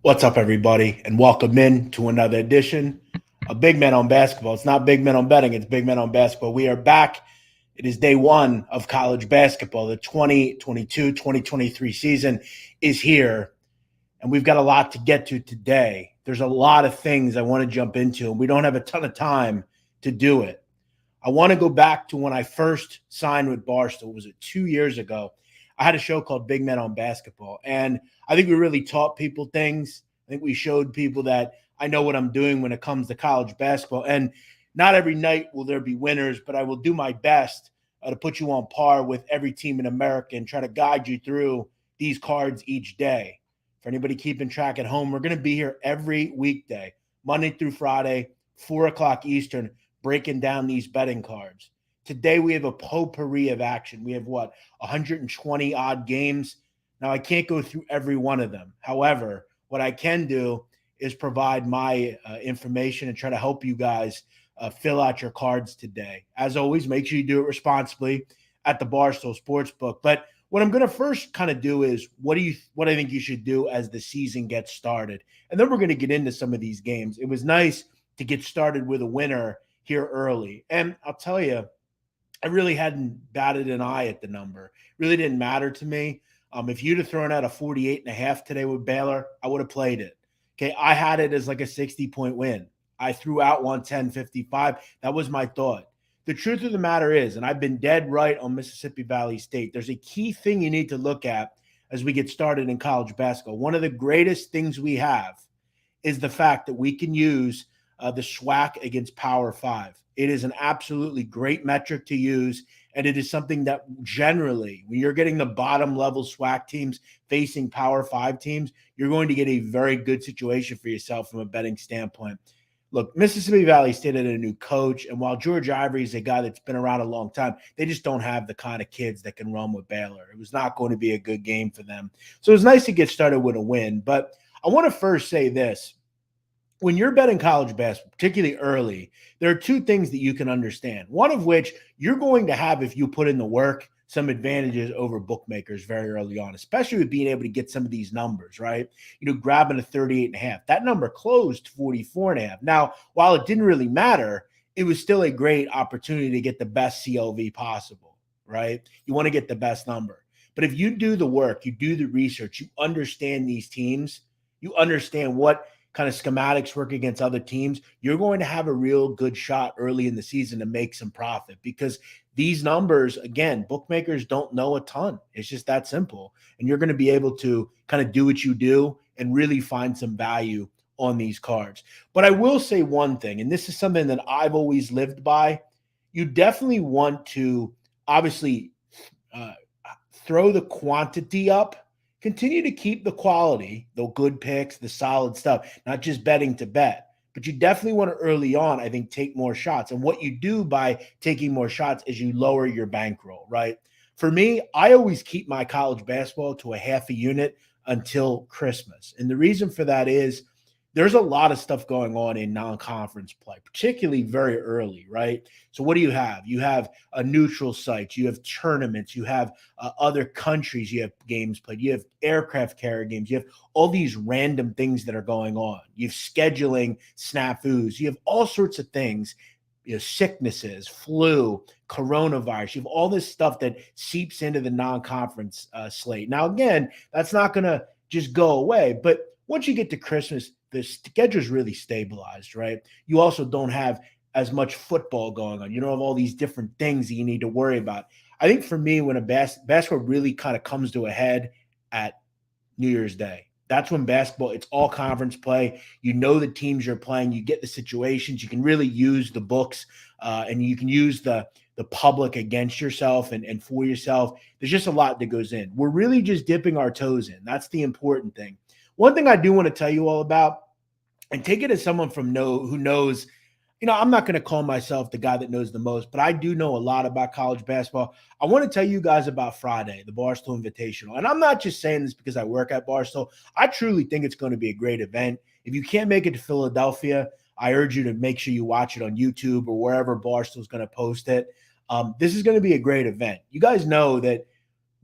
What's up, everybody, and welcome in to another edition of Big Men on Basketball. It's not Big Men on Betting, it's Big Men on Basketball. We are back. It is day one of college basketball. The 2022-2023 season is here, and we've got a lot to get to today. There's a lot of things I want to jump into, and we don't have a ton of time to do it. I want to go back to when I first signed with Barstool. Was it 2 years ago? I had a show called Big Men on Basketball, and I think we really taught people things. I think we showed people that I know what I'm doing when it comes to college basketball. And not every night will there be winners, but I will do my best to put you on par with every team in America and try to guide you through these cards each day. For anybody keeping track at home, we're going to be here every weekday, Monday through Friday, 4 o'clock Eastern, breaking down these betting cards. Today, we have a potpourri of action. We have 120 odd games. Now, I can't go through every one of them. However, what I can do is provide my information and try to help you guys fill out your cards today. As always, make sure you do it responsibly at the Barstool Sportsbook. But what I'm going to first kind of do is what I think you should do as the season gets started. And then we're going to get into some of these games. It was nice to get started with a winner here early. And I'll tell you, I really hadn't batted an eye at the number. It really didn't matter to me. If you'd have thrown out a 48.5 today with Baylor, I would have played it. Okay, I had it as like a 60-point win. I threw out 110.55. That was my thought. The truth of the matter is, and I've been dead right on Mississippi Valley State, there's a key thing you need to look at as we get started in college basketball. One of the greatest things we have is the fact that we can use the SWAC against Power 5. It is an absolutely great metric to use, and it is something that generally, when you're getting the bottom level SWAC teams facing Power 5 teams, you're going to get a very good situation for yourself from a betting standpoint. Look, Mississippi Valley State had a new coach, and while George Ivory is a guy that's been around a long time, they just don't have the kind of kids that can run with Baylor. It was not going to be a good game for them. So it was nice to get started with a win, but I want to first say this. When you're betting college basketball, particularly early, there are two things that you can understand. One of which you're going to have, if you put in the work, some advantages over bookmakers very early on, especially with being able to get some of these numbers, right? Grabbing a 38.5. That number closed 44.5. Now, while it didn't really matter, it was still a great opportunity to get the best CLV possible, right? You want to get the best number. But if you do the work, you do the research, you understand these teams, you understand what kind of schematics work against other teams, you're going to have a real good shot early in the season to make some profit, because these numbers, again, bookmakers don't know a ton. It's just that simple. And you're going to be able to kind of do what you do and really find some value on these cards. But I will say one thing, and this is something that I've always lived by. You definitely want to obviously throw the quantity up. Continue to keep the quality, the good picks, the solid stuff, not just betting to bet. But you definitely want to early on, I think, take more shots. And what you do by taking more shots is you lower your bankroll, right? For me, I always keep my college basketball to a half a unit until Christmas. And the reason for that is there's a lot of stuff going on in non-conference play, particularly very early, right? So what do you have? You have a neutral sites, you have tournaments, you have other countries, you have games played, you have aircraft carrier games, you have all these random things that are going on. You have scheduling snafus, you have all sorts of things, sicknesses, flu, coronavirus. You have all this stuff that seeps into the non-conference slate. Now, again, that's not going to just go away, but once you get to Christmas, the schedule is really stabilized, right? You also don't have as much football going on. You don't have all these different things that you need to worry about. I think for me, when a basketball really kind of comes to a head at New Year's Day, that's when basketball, it's all conference play. You know the teams you're playing. You get the situations. You can really use the books and you can use the public against yourself and for yourself. There's just a lot that goes in. We're really just dipping our toes in. That's the important thing. One thing I do want to tell you all about, and take it as someone who knows, I'm not going to call myself the guy that knows the most, but I do know a lot about college basketball. I want to tell you guys about Friday, the Barstool Invitational. And I'm not just saying this because I work at Barstool. I truly think it's going to be a great event. If you can't make it to Philadelphia, I urge you to make sure you watch it on YouTube or wherever Barstool is going to post it. This is going to be a great event. You guys know that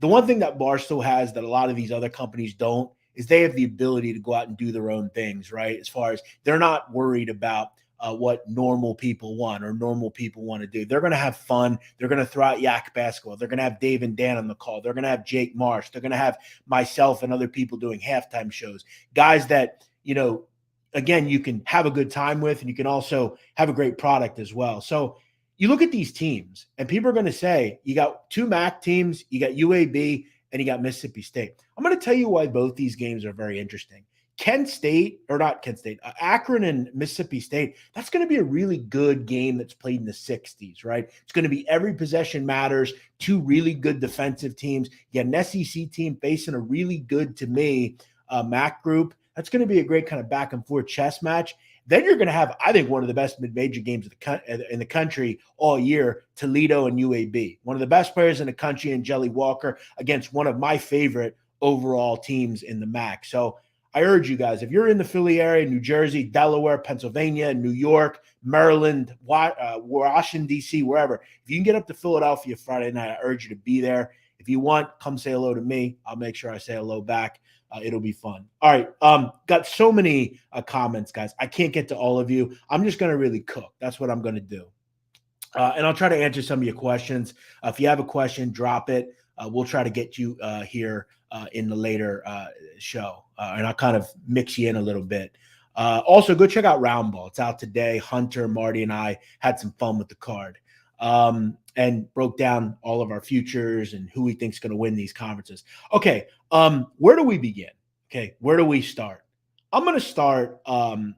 the one thing that Barstool has that a lot of these other companies don't is they have the ability to go out and do their own things, right? As far as they're not worried about what normal people want or normal people want to do. They're going to have fun. They're going to throw out yak basketball. They're going to have Dave and Dan on the call. They're going to have Jake Marsh. They're going to have myself and other people doing halftime shows. Guys that, again, you can have a good time with, and you can also have a great product as well. So you look at these teams, and people are going to say, you got two MAC teams, you got UAB, and you got Mississippi State. I'm going to tell you why both these games are very interesting. Akron and Mississippi State, that's going to be a really good game that's played in the 60s, right? It's going to be every possession matters, two really good defensive teams. You got an SEC team facing a really good, to me, MAC group. That's going to be a great kind of back and forth chess match. Then you're going to have, I think, one of the best mid-major games in the country all year, Toledo and UAB. One of the best players in the country in Jelly Walker against one of my favorite overall teams in the MAC. So I urge you guys, if you're in the Philly area, New Jersey, Delaware, Pennsylvania, New York, Maryland, Washington, D.C., wherever, if you can get up to Philadelphia Friday night, I urge you to be there. If you want, come say hello to me. I'll make sure I say hello back. It'll be fun. All right. Got so many comments, guys. I can't get to all of you. I'm just going to really cook. That's what I'm going to do. And I'll try to answer some of your questions. If you have a question, drop it. We'll try to get you here in the later show. And I'll kind of mix you in a little bit. Also, go check out Round Ball. It's out today. Hunter, Marty, and I had some fun with the card and broke down all of our futures and who we think is going to win these conferences. Okay, where do we begin? Okay, where do we start? I'm going to start, and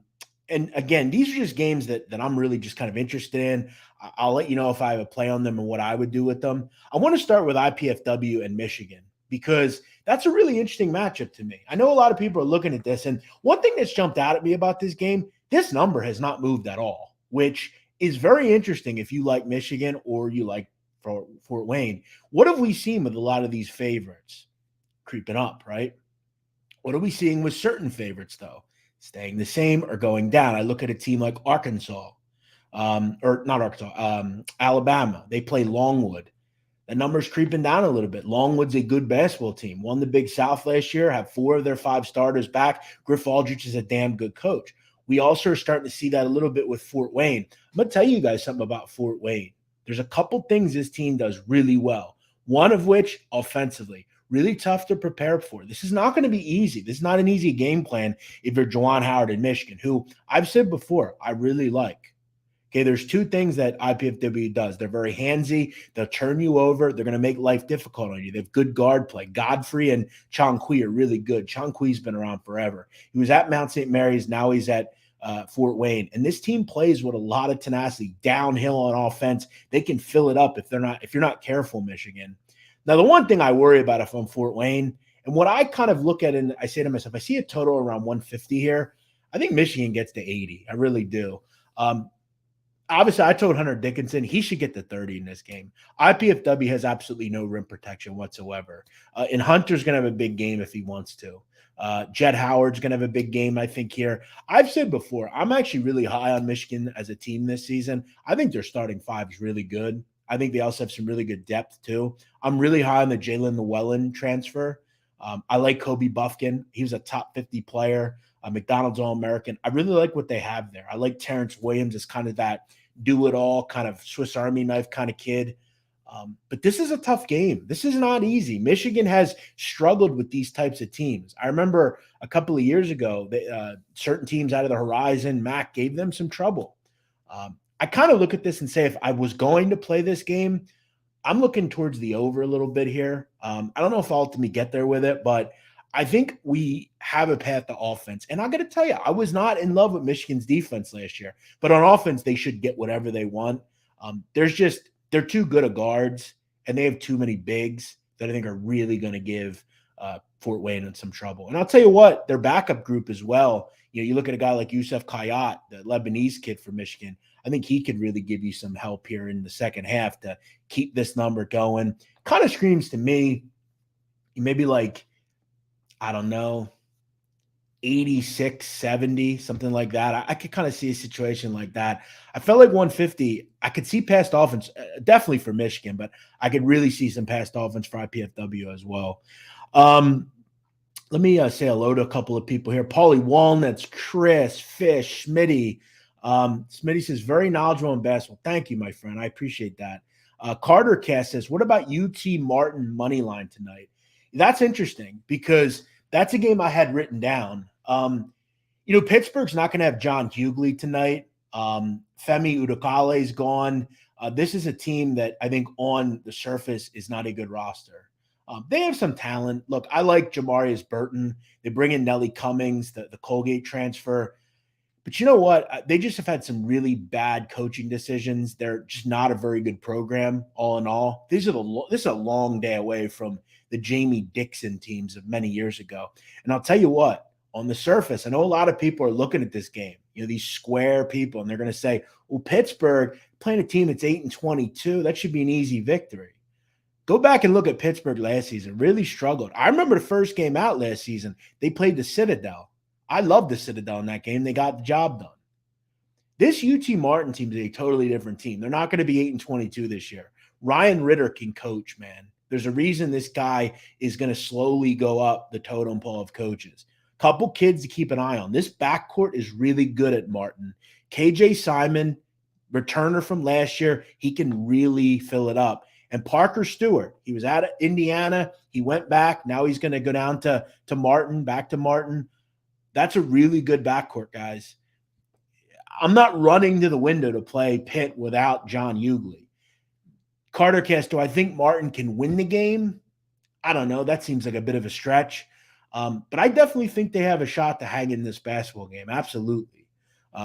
again, these are just games that I'm really just kind of interested in. I'll let you know if I have a play on them and what I would do with them. I want to start with IPFW and Michigan because that's a really interesting matchup to me. I know a lot of people are looking at this, and one thing that's jumped out at me about this game, this number has not moved at all, which is very interesting if you like Michigan or you like Fort Wayne. What have we seen with a lot of these favorites? Creeping up, right? What are we seeing with certain favorites, though? Staying the same or going down? I look at a team like Arkansas, or not Arkansas, Alabama. They play Longwood. The number's creeping down a little bit. Longwood's a good basketball team. Won the Big South last year, have 4 of their 5 starters back. Griff Aldrich is a damn good coach. We also are starting to see that a little bit with Fort Wayne. I'm going to tell you guys something about Fort Wayne. There's a couple things this team does really well. One of which, offensively, really tough to prepare for. This is not going to be easy. This is not an easy game plan if you're Juwan Howard in Michigan, who I've said before, I really like. Okay, there's 2 things that IPFW does. They're very handsy. They'll turn you over. They're going to make life difficult on you. They have good guard play. Godfrey and Chong Kui are really good. Chong Kui's been around forever. He was at Mount St. Mary's. Now he's at Fort Wayne. And this team plays with a lot of tenacity. Downhill on offense. They can fill it up if you're not careful, Michigan. Now, the one thing I worry about if I'm Fort Wayne, and what I kind of look at and I say to myself, I see a total around 150 here. I think Michigan gets to 80. I really do. Obviously, I told Hunter Dickinson he should get to 30 in this game. IPFW has absolutely no rim protection whatsoever. And Hunter's going to have a big game if he wants to. Jed Howard's going to have a big game, I think, here. I've said before, I'm actually really high on Michigan as a team this season. I think their starting 5 is really good. I think they also have some really good depth, too. I'm really high on the Jalen Llewellyn transfer. I like Kobe Buffkin. He was a top 50 player, a McDonald's All-American. I really like what they have there. I like Terrence Williams as kind of that do-it-all kind of Swiss Army knife kind of kid. But this is a tough game. This is not easy. Michigan has struggled with these types of teams. I remember a couple of years ago, certain teams out of the Horizon, MAC, gave them some trouble. I kind of look at this and say if I was going to play this game, I'm looking towards the over a little bit here. I don't know if I'll ultimately get there with it, but I think we have a path to offense. And I got to tell you, I was not in love with Michigan's defense last year. But on offense, they should get whatever they want. They're too good at guards, and they have too many bigs that I think are really going to give Fort Wayne some trouble. And I'll tell you what, their backup group as well. You look at a guy like Yusuf Kayat, the Lebanese kid from Michigan. I think he could really give you some help here in the second half to keep this number going. Kind of screams to me, maybe like, I don't know, 86, 70, something like that. I could kind of see a situation like that. I felt like 150, I could see past offense, definitely for Michigan, but I could really see some past offense for IPFW as well. Let me say hello to a couple of people here. Paulie Walnuts, Chris, Fish, Smitty. Smitty says, very knowledgeable in basketball. Thank you, my friend. I appreciate that. Carter Cast says, what about UT Martin money line tonight? That's interesting because that's a game I had written down. Pittsburgh's not going to have John Hughley tonight. Femi Udokale is gone. This is a team that I think on the surface is not a good roster. They have some talent. Look, I like Jamarius Burton. They bring in Nelly Cummings, the Colgate transfer. But you know what? They just have had some really bad coaching decisions. They're just not a very good program, all in all. This is a long day away from the Jamie Dixon teams of many years ago. And I'll tell you what, on the surface, I know a lot of people are looking at this game, these square people, and they're going to say, well, Pittsburgh playing a team that's 8-22, that should be an easy victory. Go back and look at Pittsburgh last season. Really struggled. I remember the first game out last season. They played the Citadel. I loved the Citadel in that game. They got the job done. This UT Martin team is a totally different team. They're not going to be 8-22 this year. Ryan Ritter can coach, man. There's a reason this guy is going to slowly go up the totem pole of coaches. Couple kids to keep an eye on. This backcourt is really good at Martin. KJ Simon, returner from last year, he can really fill it up. And Parker Stewart, he was at Indiana. He went back. Now he's going to go down to Martin, back to Martin. That's a really good backcourt, guys. I'm not running to the window to play Pitt without John Hughley. Carter Cast, do I think Martin can win the game? I don't know. That seems like a bit of a stretch. But I definitely think they have a shot to hang in this basketball game. Absolutely.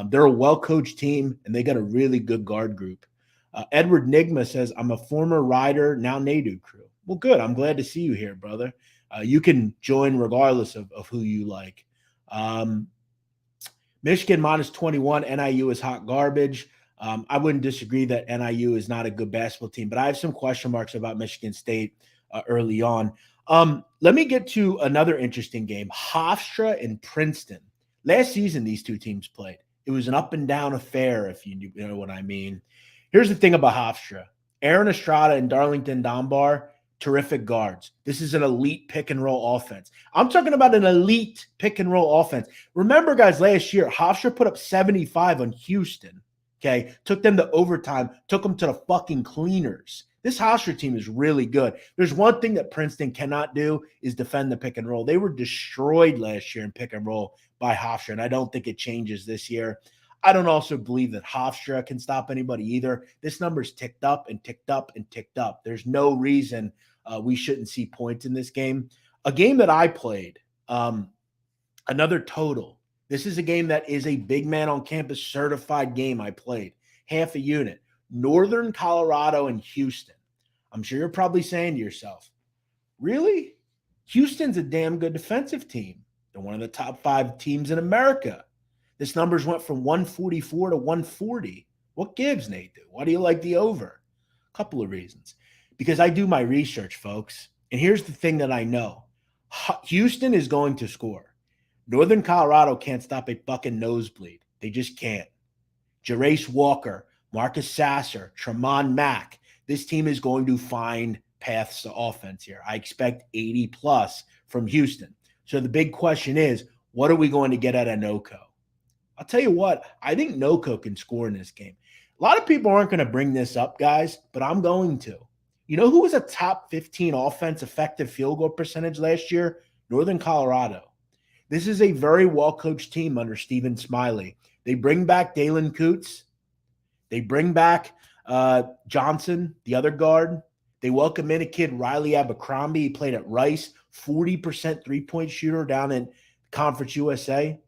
They're a well-coached team, and they got a really good guard group. Edward Nigma says, I'm a former rider, now Nadu crew. Well, good. I'm glad to see you here, brother. You can join regardless of who you like. Michigan -21, NIU is hot garbage. I wouldn't disagree that NIU is not a good basketball team, but I have some question marks about Michigan State early on. Let me get to another interesting game, Hofstra and Princeton. Last season, these two teams played. It was an up and down affair, if you know what I mean. Here's the thing about Hofstra. Aaron Estrada and Darlington Dombar, terrific guards. This is an elite pick and roll offense. I'm talking about an elite pick and roll offense. Remember, guys, last year, Hofstra put up 75 on Houston, okay? Took them to overtime, took them to the fucking cleaners. This Hofstra team is really good. There's one thing that Princeton cannot do is defend the pick and roll. They were destroyed last year in pick and roll by Hofstra, and I don't think it changes this year. I don't also believe that Hofstra can stop anybody either. This number's ticked up and ticked up and ticked up. There's no reason we shouldn't see points in this game. A game that I played, another total. This is a game that is a big man on campus certified game I played. Half a unit. Northern Colorado and Houston. I'm sure you're probably saying to yourself, really? Houston's a damn good defensive team. They're one of the top 5 teams in America. This numbers went from 144 to 140. What gives, Nadu? Why do you like the over? A couple of reasons. Because I do my research, folks. And here's the thing that I know. Houston is going to score. Northern Colorado can't stop a fucking nosebleed. They just can't. Jerace Walker, Marcus Sasser, Tremont Mack. This team is going to find paths to offense here. I expect 80 plus from Houston. So the big question is, what are we going to get out of NoCo? I'll tell you what, I think NoCo can score in this game. A lot of people aren't going to bring this up, guys, but I'm going to. You know who was a top 15 offense effective field goal percentage last year? Northern Colorado. This is a very well-coached team under Stephen Smiley. They bring back Dalen Coots. They bring back Johnson, the other guard. They welcome in a kid, Riley Abercrombie. He played at Rice, 40% three-point shooter down in Conference USA.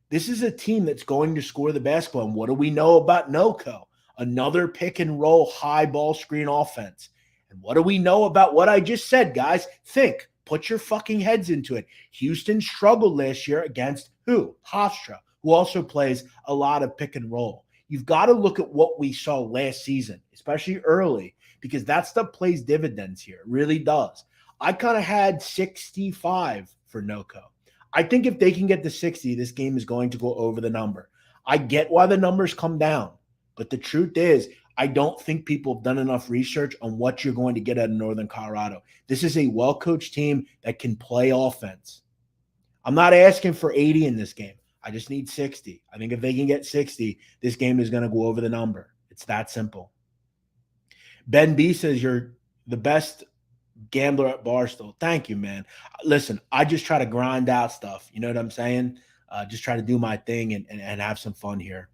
This is a team that's going to score the basketball. And what do we know about NoCo? Another pick and roll high ball screen offense. And what do we know about what I just said, guys? Think. Put your fucking heads into it. Houston struggled last year against who? Hofstra, who also plays a lot of pick and roll. You've got to look at what we saw last season, especially early, because that stuff plays dividends here. It really does. I kind of had 65 for NoCo. I think if they can get to 60, this game is going to go over the number. I get why the numbers come down, but the truth is, I don't think people have done enough research on what you're going to get out of Northern Colorado. This is a well-coached team that can play offense. I'm not asking for 80 in this game. I just need 60. I think if they can get 60, this game is going to go over the number. It's that simple. Ben B says you're the best gambler at Barstool. Thank you, man. Listen, I just try to grind out stuff. You know what I'm saying? Just try to do my thing and have some fun here.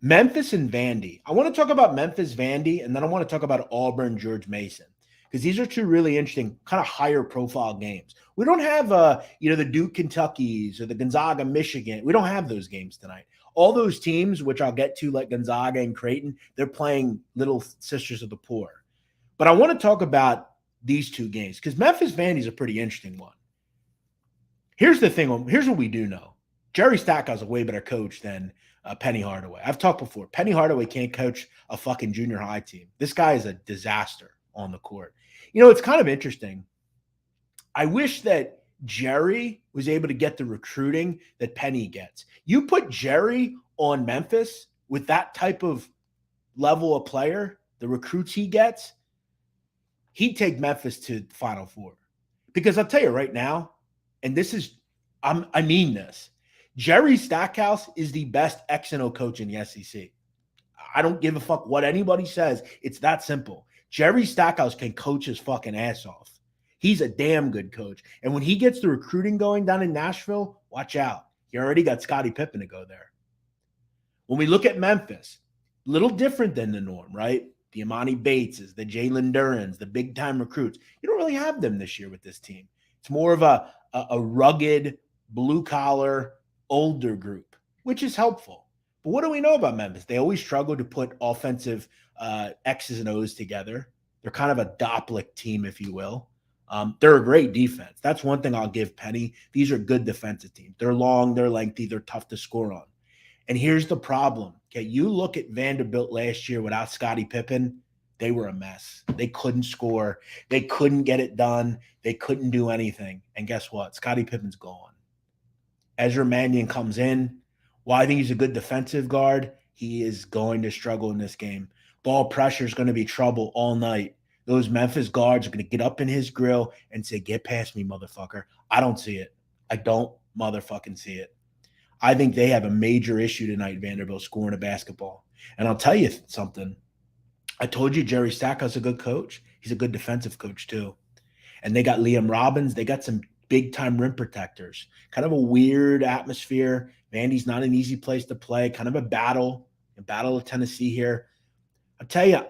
Memphis and Vandy. I want to talk about Memphis, Vandy, and then I want to talk about Auburn, George Mason, because these are two really interesting, kind of higher profile games. We don't have, the Duke Kentuckys or the Gonzaga Michigan. We don't have those games tonight. All those teams, which I'll get to, like Gonzaga and Creighton, they're playing little sisters of the poor. But I want to talk about these two games because Memphis Vandy is a pretty interesting one. Here's the thing. Here's what we do know. Jerry Stackhouse is a way better coach than Penny Hardaway. I've talked before. Penny Hardaway can't coach a fucking junior high team. This guy is a disaster on the court. It's kind of interesting. I wish that Jerry was able to get the recruiting that Penny gets. You put Jerry on Memphis with that type of level of player, the recruits he gets, he'd take Memphis to the Final Four. Because I'll tell you right now, and this is, I mean this, Jerry Stackhouse is the best X and O coach in the SEC. I don't give a fuck what anybody says. It's that simple. Jerry Stackhouse can coach his fucking ass off. He's a damn good coach. And when he gets the recruiting going down in Nashville, watch out. He already got Scottie Pippen to go there. When we look at Memphis, a little different than the norm, right? The Imani Bateses, the Jalen Durans, the big-time recruits. You don't really have them this year with this team. It's more of a rugged, blue-collar, older group, which is helpful. But what do we know about Memphis? They always struggle to put offensive X's and O's together. They're kind of a Doppler team, if you will. They're a great defense. That's one thing I'll give Penny. These are good defensive teams. They're long, they're lengthy, they're tough to score on. And here's the problem. Okay, you look at Vanderbilt last year without Scottie Pippen, they were a mess. They couldn't score. They couldn't get it done. They couldn't do anything. And guess what? Scottie Pippen's gone. Ezra Mannion comes in. While I think he's a good defensive guard, he is going to struggle in this game. Ball pressure is going to be trouble all night. Those Memphis guards are going to get up in his grill and say, get past me, motherfucker. I don't see it. I don't motherfucking see it. I think they have a major issue tonight, Vanderbilt, scoring a basketball. And I'll tell you something. I told you Jerry Stackhouse is a good coach. He's a good defensive coach too. And they got Liam Robbins. They got some big-time rim protectors. Kind of a weird atmosphere. Vandy's not an easy place to play. Kind of a battle of Tennessee here. I'll tell you,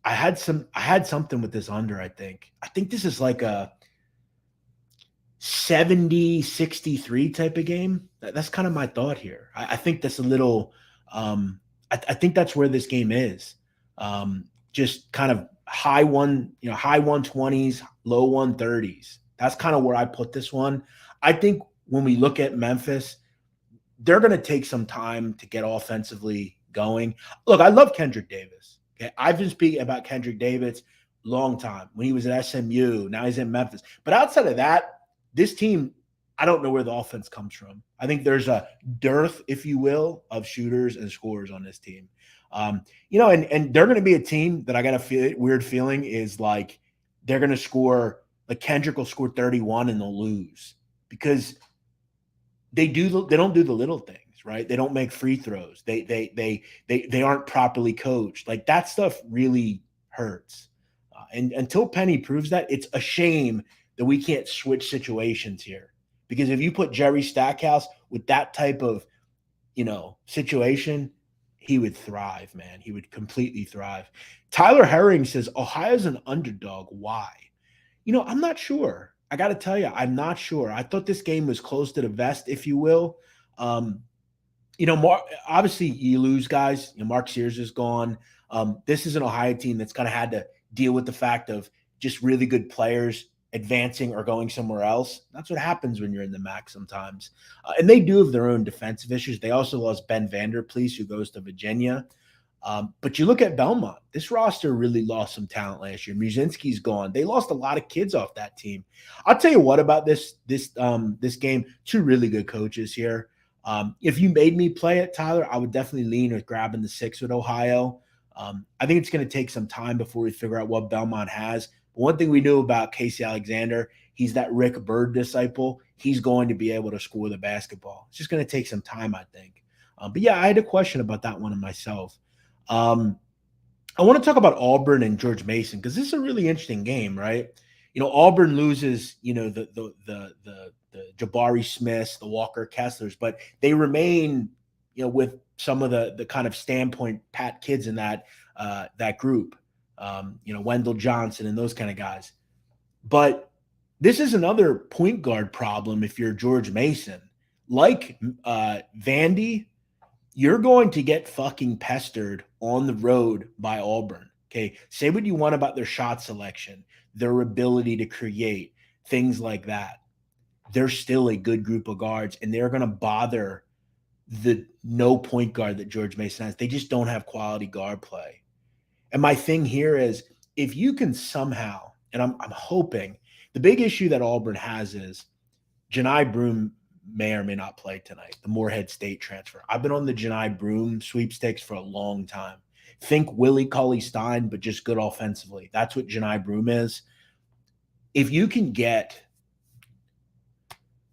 I had something with this under, I think. I think this is like a 70-63 type of game. That's kind of my thought here. I think that's a little I think that's where this game is. Just kind of high 120s, low 130s. That's kind of where I put this one. I think when we look at Memphis, they're going to take some time to get offensively going. Look, I love Kendrick Davis. Okay, I've been speaking about Kendrick Davis long time when he was at SMU. Now he's in Memphis. But outside of that, this team, I don't know where the offense comes from. I think there's a dearth, if you will, of shooters and scorers on this team. And they're going to be a team that I got a weird feeling is like they're going to score, like Kendrick will score 31 and they'll lose because they don't do the little things, right? They don't make free throws. They aren't properly coached. Like that stuff really hurts. And until Penny proves that, it's a shame that we can't switch situations here. Because if you put Jerry Stackhouse with that type of, situation, he would thrive, man. He would completely thrive. Tyler Herring says, Ohio's an underdog. Why? I'm not sure. I got to tell you, I'm not sure. I thought this game was close to the vest, if you will. Obviously you lose guys. Mark Sears is gone. This is an Ohio team that's kind of had to deal with the fact of just really good players advancing or going somewhere else. That's what happens when you're in the MAC sometimes. And they do have their own defensive issues. They also lost Ben Vanderplees, who goes to Virginia. But you look at Belmont, this roster really lost some talent last year. Muzinski's gone. They lost a lot of kids off that team. I'll tell you what about this game, two really good coaches here. If you made me play it, Tyler, I would definitely lean with grabbing the 6 with Ohio. I think it's going to take some time before we figure out what Belmont has. But one thing we knew about Casey Alexander, he's that Rick Bird disciple. He's going to be able to score the basketball. It's just going to take some time, I think. But yeah, I had a question about that one myself. I want to talk about Auburn and George Mason because this is a really interesting game, right? Auburn loses, the Jabari Smiths, the Walker Kesslers, but they remain, with some of the kind of standpoint Pat kids in that group, Wendell Johnson and those kind of guys. But this is another point guard problem if you're George Mason. Like Vandy, you're going to get fucking pestered on the road by Auburn. Okay. Say what you want about their shot selection, their ability to create, things like that. They're still a good group of guards, and they're going to bother the no point guard that George Mason has. They just don't have quality guard play. And my thing here is if you can somehow, and I'm hoping, the big issue that Auburn has is Janai Broome may or may not play tonight, the Morehead State transfer. I've been on the Janai Broome sweepstakes for a long time. Think Willie Cauley-Stein, but just good offensively. That's what Janai Broome is. If you can get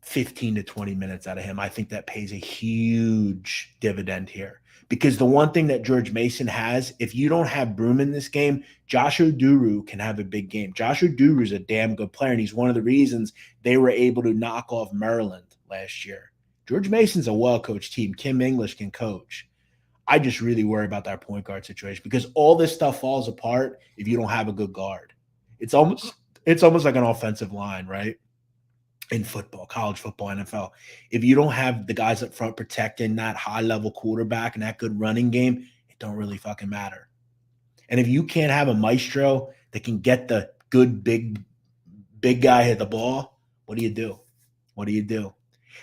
15 to 20 minutes out of him, I think that pays a huge dividend here. Because the one thing that George Mason has, if you don't have Broome in this game, Josh Oduru can have a big game. Josh Oduru is a damn good player, and he's one of the reasons they were able to knock off Maryland last year. George Mason's a well-coached team. Kim English can coach. I just really worry about that point guard situation because all this stuff falls apart if you don't have a good guard. It's almost like an offensive line, right? In football, college football, NFL. If you don't have the guys up front protecting that high-level quarterback and that good running game, it don't really fucking matter. And if you can't have a maestro that can get the good big guy hit the ball, what do you do? What do you do?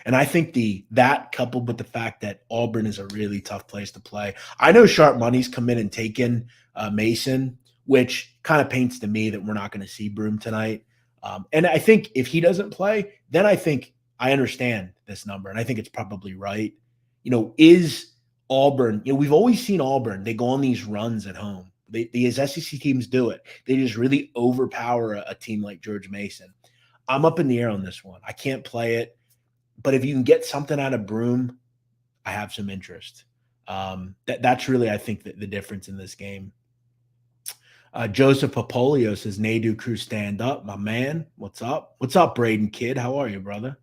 And I think that coupled with the fact that Auburn is a really tough place to play. I know sharp money's come in and taken Mason, which kind of paints to me that we're not going to see Broome tonight. And I think if he doesn't play, then I think I understand this number, and I think it's probably right. Is Auburn, we've always seen Auburn, they go on these runs at home. These SEC teams do it. They just really overpower a team like George Mason. I'm up in the air on this one. I can't play it. But if you can get something out of Broome, I have some interest. That's really, I think, the difference in this game. Joseph Popolio says, Nadu crew, stand up, my man. What's up? What's up, Braden Kid? How are you, brother?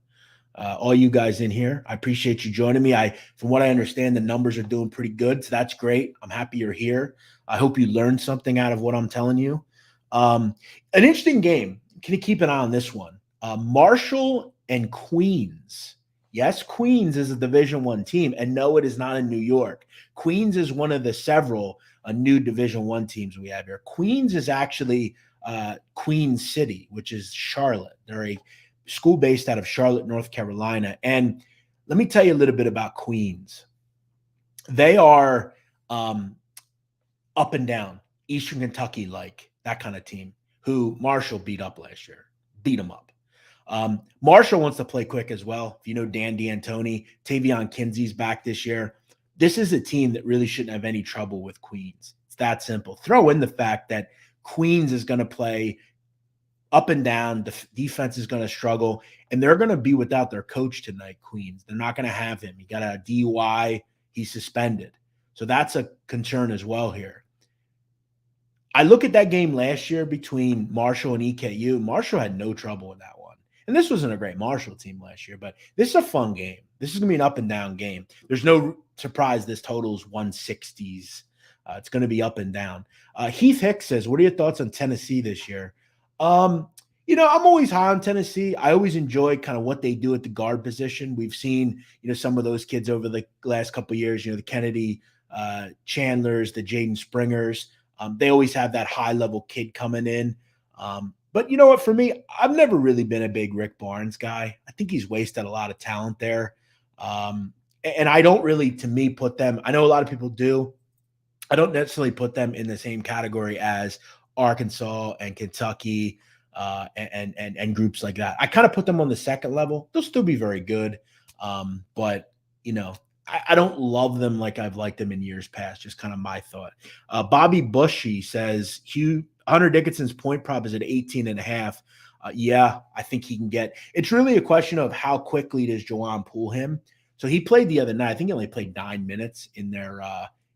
All you guys in here, I appreciate you joining me. From what I understand, the numbers are doing pretty good, so that's great. I'm happy you're here. I hope you learned something out of what I'm telling you. An interesting game. Can you keep an eye on this one? Marshall and Queens. Yes, Queens is a Division I team, and no, it is not in New York. Queens is one of the several new Division I teams we have here. Queens is actually Queens City, which is Charlotte. They're a school based out of Charlotte, North Carolina. And let me tell you a little bit about Queens. They are up and down, Eastern Kentucky, like that kind of team, who Marshall beat up last year, beat them up. Marshall wants to play quick as well. If you know Dan D'Antoni, Tavion Kinsey's back this year. This is a team that really shouldn't have any trouble with Queens. It's that simple. Throw in the fact that Queens is going to play up and down. The defense is going to struggle, and they're going to be without their coach tonight, Queens. They're not going to have him. He got a DUI. He's suspended. So that's a concern as well here. I look at that game last year between Marshall and EKU. Marshall had no trouble in that one. And this wasn't a great Marshall team last year, but this is a fun game. This is going to be an up and down game. There's no surprise this total's 160s. It's going to be up and down. Heath Hicks says, what are your thoughts on Tennessee this year? I'm always high on Tennessee. I always enjoy kind of what they do at the guard position. We've seen, some of those kids over the last couple of years, the Kennedy Chandlers, the Jaden Springers. They always have that high-level kid coming in. But you know what? For me, I've never really been a big Rick Barnes guy. I think he's wasted a lot of talent there. And I don't really, to me, put them – I know a lot of people do. I don't necessarily put them in the same category as Arkansas and Kentucky and groups like that. I kind of put them on the second level. They'll still be very good. But, I don't love them like I've liked them in years past, just kind of my thought. Bobby Bushy says, Hunter Dickinson's point prop is at 18.5. Yeah, I think he can get. It's really a question of how quickly does Juwan pull him. So he played the other night. I think he only played 9 minutes in their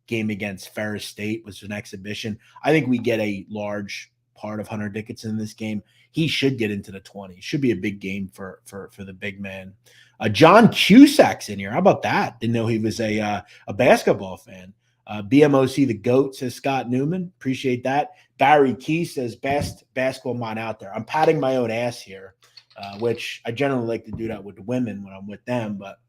game against Ferris State, which was an exhibition. I think we get a large part of Hunter Dickinson in this game. He should get into the 20s. Should be a big game for the big man. John Cusack's in here. How about that? Didn't know he was a basketball fan. BMOC the GOAT, says Scott Newman. Appreciate that. Barry Key says, best basketball mind out there. I'm patting my own ass here, which I generally like to do that with the women when I'm with them, but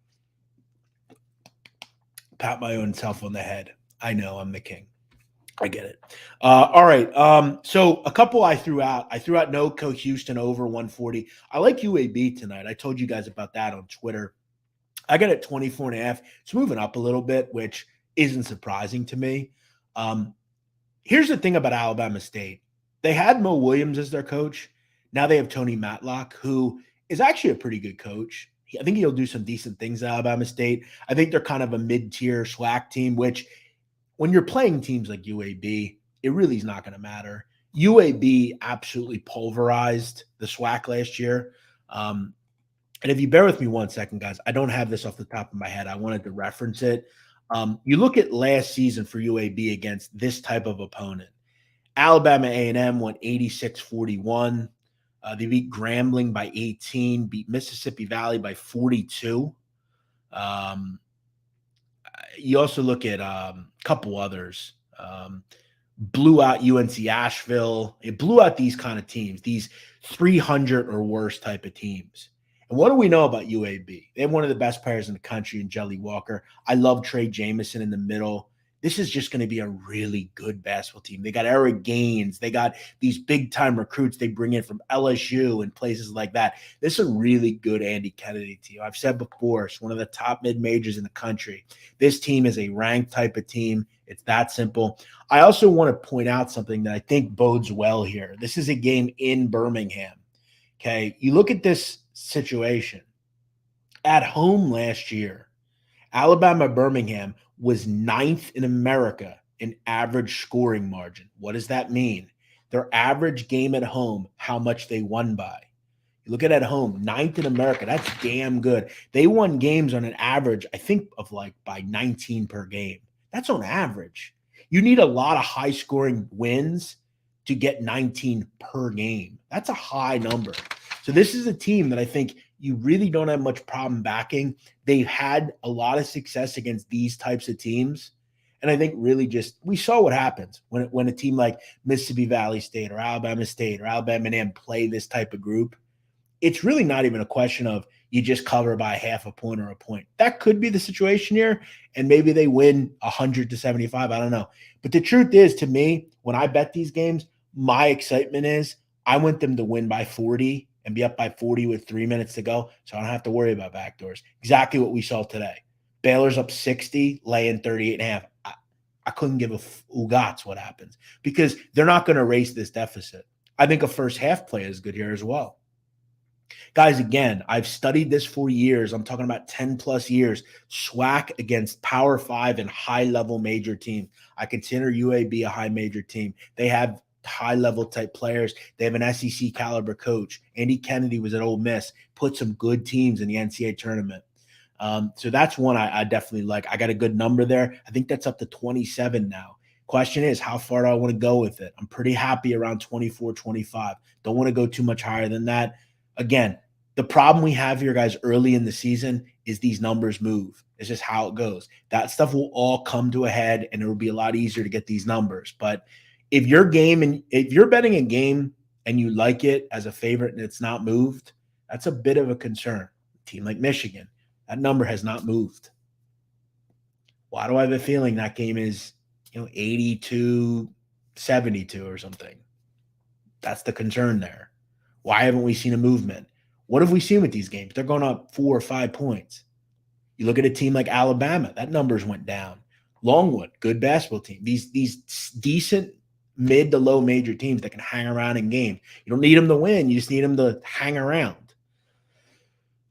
pat my own self on the head. I know I'm the king. I get it. All right. So a couple I threw out. I threw out NoCo Houston over 140. I like UAB tonight. I told you guys about that on Twitter. I got it 24.5. It's moving up a little bit, which isn't surprising to me. Here's the thing about Alabama State. They had Mo Williams as their coach. Now they have Tony Matlock, who is actually a pretty good coach. I think he'll do some decent things at Alabama State. I think they're kind of a mid-tier SWAC team, which when you're playing teams like UAB, it really is not going to matter. UAB absolutely pulverized the SWAC last year. And if you bear with me 1 second, guys, I don't have this off the top of my head. I wanted to reference it. You look at last season for UAB against this type of opponent. Alabama A&M went 86-41. They beat Grambling by 18, beat Mississippi Valley by 42. You also look at a couple others. Blew out UNC Asheville. It blew out these kind of teams, these 300 or worse type of teams. And what do we know about UAB? They have one of the best players in the country in Jelly Walker. I love Trey Jamison in the middle. This is just going to be a really good basketball team. They got Eric Gaines. They got these big-time recruits they bring in from LSU and places like that. This is a really good Andy Kennedy team. I've said before, it's one of the top mid-majors in the country. This team is a ranked type of team. It's that simple. I also want to point out something that I think bodes well here. This is a game in Birmingham. Okay, you look at this situation. At home last year, Alabama-Birmingham was 9th in America in average scoring margin. What does that mean? Their average game at home, how much they won by. You look at home, 9th in America. That's damn good. They won games on an average, I think, of like by 19 per game. That's on average. You need a lot of high-scoring wins to get 19 per game. That's a high number. So this is a team that I think you really don't have much problem backing. They've had a lot of success against these types of teams. And I think really just we saw what happens when a team like Mississippi Valley State or Alabama State or Alabama A&M play this type of group. It's really not even a question of you just cover by half a point or a point. That could be the situation here, and maybe they win 100-75. I don't know. But the truth is, to me, when I bet these games, my excitement is I want them to win by 40 and be up by 40 with 3 minutes to go, so I don't have to worry about backdoors. Exactly what we saw today. Baylor's up 60, laying 38.5. I couldn't give a ugats what happens because they're not going to erase this deficit. I think a first half play is good here as well. Guys, again, I've studied this for years. I'm talking about 10 plus years. SWAC against Power 5 and high-level major teams. I consider UAB a high major team. They have high-level type players. They have an SEC caliber coach. Andy Kennedy was at Ole Miss, put some good teams in the NCAA tournament. So that's one I definitely like. I got a good number there. I think that's up to 27 now. Question is, how far do I want to go with it? I'm pretty happy around 24, 25. Don't want to go too much higher than that. Again, the problem we have here, guys, early in the season is these numbers move. It's just how it goes. That stuff will all come to a head, and it will be a lot easier to get these numbers. But if you're betting a game and you like it as a favorite and it's not moved, that's a bit of a concern. A team like Michigan, that number has not moved. Why do I have a feeling that game is 82-72 or something? That's the concern there. Why haven't we seen a movement? What have we seen with these games? They're going up 4 or 5 points. You look at a team like Alabama, that numbers went down. Longwood, good basketball team. These decent mid to low major teams that can hang around in games. You don't need them to win. You just need them to hang around.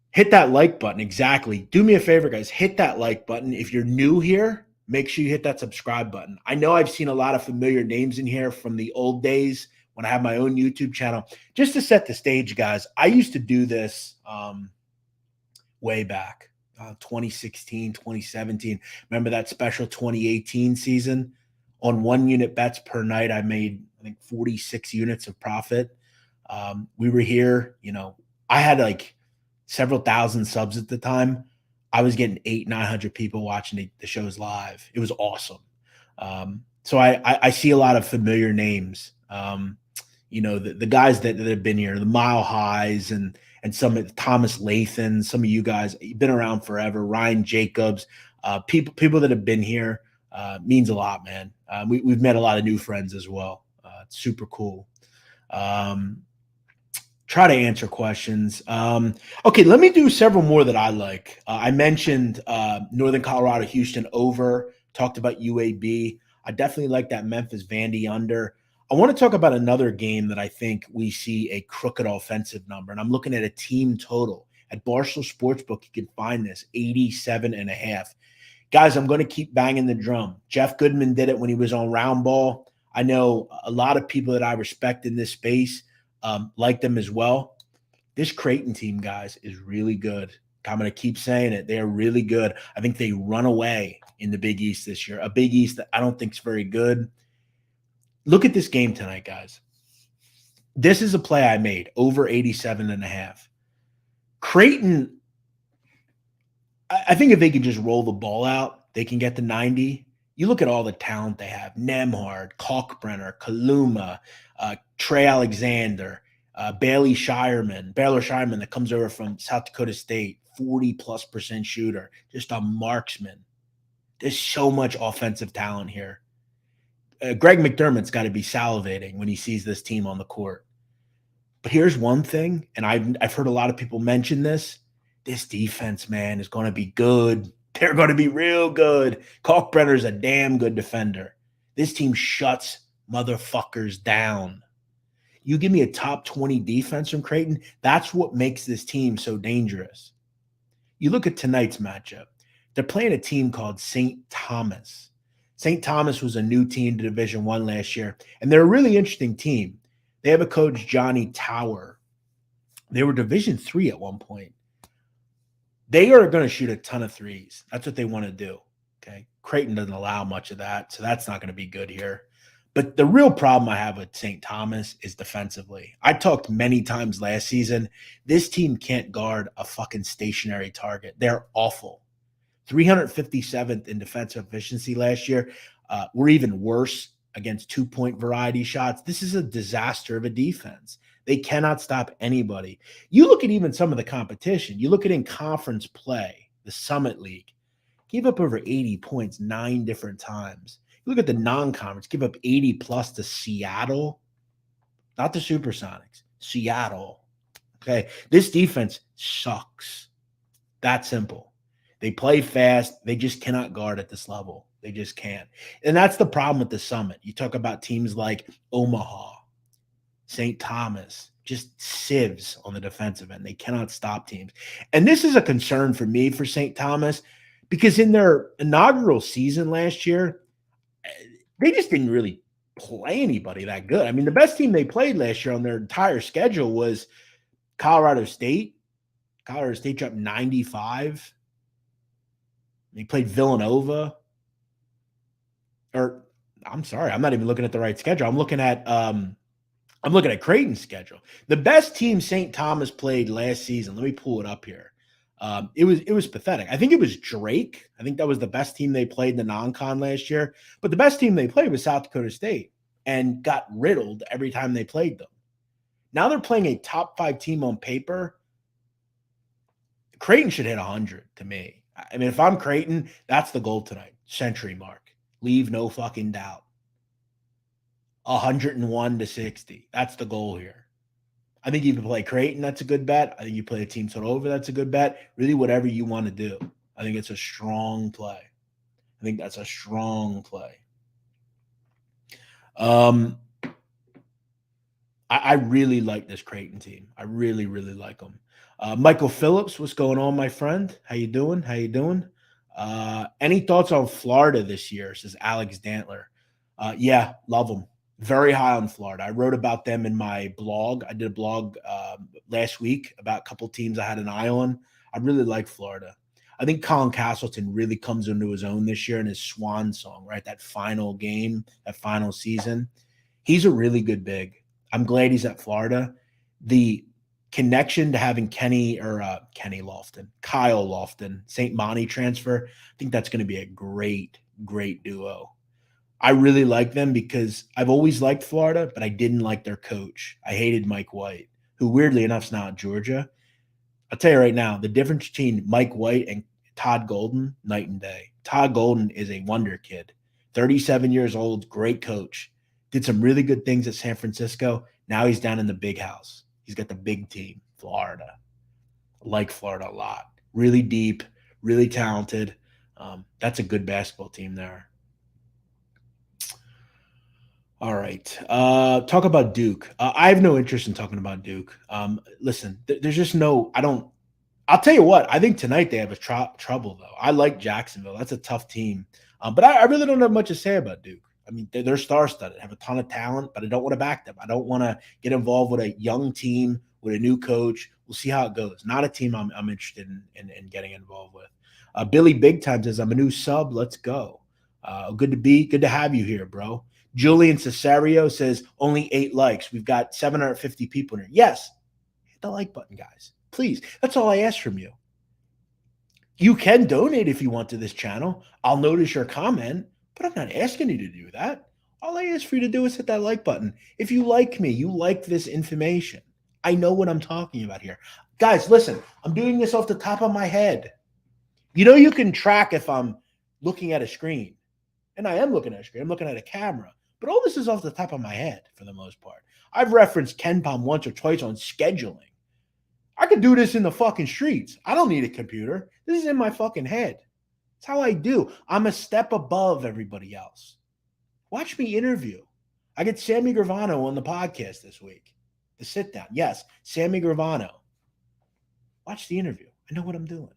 Hit that like button. Exactly. Do me a favor, guys. Hit that like button. If you're new here, make sure you hit that subscribe button. I know I've seen a lot of familiar names in here from the old days when I have my own YouTube channel. Just to set the stage, guys, I used to do this way back, 2016, 2017. Remember that special 2018 season? On 1 unit bets per night, I made, I think, 46 units of profit. We were here, I had like several thousand subs at the time. I was getting 800-900 people watching the shows live. It was awesome. So I see a lot of familiar names. The guys that have been here, the Mile Highs and some of Thomas Lathan, some of you guys, you've been around forever. Ryan Jacobs, people that have been here, means a lot, man. We've met a lot of new friends as well. It's super cool. Try to answer questions. Okay, let me do several more that I like. I mentioned Northern Colorado, Houston over, talked about UAB. I definitely like that Memphis Vandy under. I want to talk about another game that I think we see a crooked offensive number, and I'm looking at a team total. At Barstool Sportsbook, you can find this, 87.5. Guys, I'm going to keep banging the drum. Jeff Goodman did it when he was on Round Ball. I know a lot of people that I respect in this space like them as well. This Creighton team, guys, is really good. I'm going to keep saying it. They are really good. I think they run away in the Big East this year, a Big East that I don't think is very good. Look at this game tonight, guys. This is a play I made, over 87.5. Creighton, I think if they can just roll the ball out, they can get to 90. You look at all the talent they have: Nemhard, Kalkbrenner, Kaluma, Trey Alexander, Baylor Shireman that comes over from South Dakota State, 40+% shooter, just a marksman. There's so much offensive talent here. Greg McDermott's got to be salivating when he sees this team on the court. But here's one thing, and I've heard a lot of people mention this. This defense, man, is going to be good. They're going to be real good. Kalkbrenner's a damn good defender. This team shuts motherfuckers down. You give me a top 20 defense from Creighton, that's what makes this team so dangerous. You look at tonight's matchup. They're playing a team called St. Thomas. St. Thomas was a new team to Division I last year, and they're a really interesting team. They have a coach, Johnny Tower. They were Division III at one point. They are going to shoot a ton of threes. That's what they want to do, okay? Creighton doesn't allow much of that, so that's not going to be good here. But the real problem I have with St. Thomas is defensively. I talked many times last season, this team can't guard a fucking stationary target. They're awful. 357th in defensive efficiency last year. We're even worse against two-point variety shots. This is a disaster of a defense. They cannot stop anybody. You look at even some of the competition. You look at in conference play, the Summit League, gave up over 80 points 9 different times. You look at the non-conference, give up 80 plus to Seattle, not the Supersonics, Seattle. Okay, this defense sucks. That simple. They play fast. They just cannot guard at this level. They just can't. And that's the problem with the Summit. You talk about teams like Omaha, St. Thomas, just sieves on the defensive end. They cannot stop teams. And this is a concern for me for St. Thomas because in their inaugural season last year, they just didn't really play anybody that good. I mean, the best team they played last year on their entire schedule was Colorado State. Colorado State dropped 95. They played Villanova. Or I'm sorry, I'm not even looking at the right schedule. I'm looking at Creighton's schedule. The best team St. Thomas played last season. Let me pull it up here. It was pathetic. I think it was Drake. I think that was the best team they played in the non-con last year. But the best team they played was South Dakota State and got riddled every time they played them. Now they're playing a top 5 team on paper. Creighton should hit 100 to me. I mean, if I'm Creighton, that's the goal tonight. Century mark. Leave no fucking doubt. 101-60. That's the goal here. I think you can play Creighton. That's a good bet. I think you play a team total over. That's a good bet. Really, whatever you want to do. I think it's a strong play. I think that's a strong play. I really like this Creighton team. I really, really like them. Michael Phillips, what's going on, my friend? How you doing? How you doing? Any thoughts on Florida this year, says Alex Dantler. Yeah, love them. very high on Florida. I wrote about them in my blog. I did a blog last week about a couple teams I had an eye on. I really like Florida. I think Colin Castleton really comes into his own this year in his swan song, right? That final game, that final season. He's a really good big. I'm glad he's at Florida. The connection to having Kyle Lofton, St. Monty transfer, I think that's going to be a great, great duo. I really like them because I've always liked Florida, but I didn't like their coach. I hated Mike White, who weirdly enough is now at Georgia. I'll tell you right now, the difference between Mike White and Todd Golden, night and day. Todd Golden is a wonder kid, 37 years old, great coach. Did some really good things at San Francisco. Now he's down in the big house. He's got the big team, Florida. I like Florida a lot. Really deep, really talented. That's a good basketball team there. All right. Talk about Duke. I have no interest in talking about Duke. Listen, there's just no, I'll tell you what, I think tonight they have a trouble, though. I like Jacksonville. That's a tough team. But I really don't have much to say about Duke. I mean, they're star-studded, have a ton of talent, but I don't want to back them. I don't want to get involved with a young team, with a new coach. We'll see how it goes. Not a team I'm interested in getting involved with. Billy Big Time says, I'm a new sub. Let's go. Good to have you here, bro. Julian Cesario says, only 8 likes. We've got 750 people in here. Yes. Hit the like button, guys. Please. That's all I ask from you. You can donate if you want to this channel. I'll notice your comment, but I'm not asking you to do that. All I ask for you to do is hit that like button. If you like me, you like this information. I know what I'm talking about here. Guys, listen, I'm doing this off the top of my head. You know you can track if I'm looking at a screen. And I am looking at a screen. I'm looking at a camera. But all this is off the top of my head for the most part. I've referenced KenPom once or twice on scheduling. I could do this in the fucking streets. I don't need a computer. This is in my fucking head. That's how I do. I'm a step above everybody else. Watch me interview. I get Sammy Gravano on the podcast this week. The sit down. Yes, Sammy Gravano. Watch the interview. I know what I'm doing.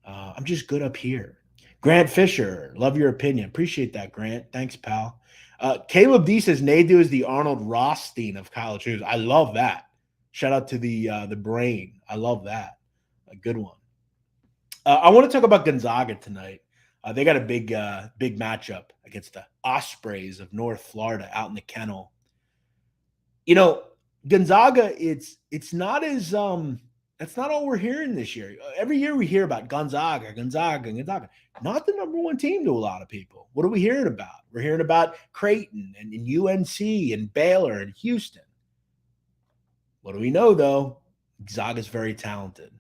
I'm just good up here. Grant Fisher, love your opinion. Appreciate that, Grant. Thanks, pal. Caleb D says Nadu is the Arnold Rothstein of college hoops. I love that. Shout out to the brain. I love that. A good one. I want to talk about Gonzaga tonight. They got a big matchup against the Ospreys of North Florida out in the kennel. You know, Gonzaga, it's not as that's not all we're hearing this year. Every year we hear about Gonzaga. Not the number one team to a lot of people. What are we hearing about? We're hearing about Creighton and UNC and Baylor and Houston. What do we know, though? Gonzaga's very talented.